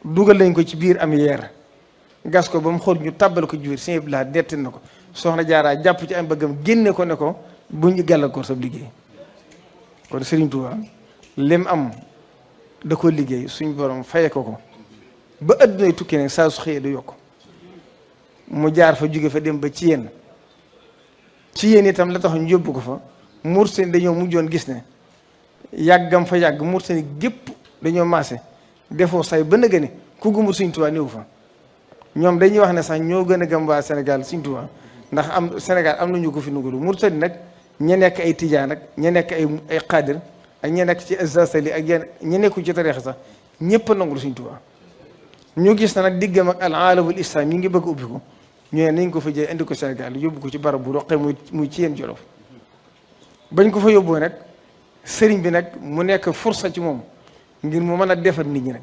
dugal lañ ko ci biir am yeer gas ko ba mu xool ñu tàbbal ko ci biir sëñ Abdou Lahad dettin na ko soxna Jaaraa jàpp ci am bëggam génne ko ne ko bu ñu gàllankoor sa liggéey. kon Serigne Touba lim am da ko liggéey suñ borom faye ko ba addunay tukki nag saa su xëyee du yokk mu jaar fa jóge fa dem ba ci yéen itam la tax ñu yóbbu ko fa Mauritanie dañoo mujjoon gis ne yàggam fa yàgg Mauritanie gépp dañoo maase defoo say ba nëgë ne ku gëmul Serigne Touba néew fa ñoom dañuy wax ne sax ñoo gën a gëm waa Sénégal Serigne Touba ndax am Sénégal am nañu ko fi nugulu Mauritanie nag ña nekk ay tijaan ak ña nekk ay xaadir ak ña nekk ci azasali ak ña nekku ci tariixa sax ñëpp a nangul Serigne Touba ñu gis na nag diggam ak al aalamul islam yi ngi bëgg ubbi ko ñu ne nañ ko fa jël indi ko Sénégal yóbbu ko ci barab bu roqee muy ci yéen Jolof bañ ko fa yóbboo nag sëriñ bi nag mu nekk fursa ci moom ngir mu mën a defar nit ñi nag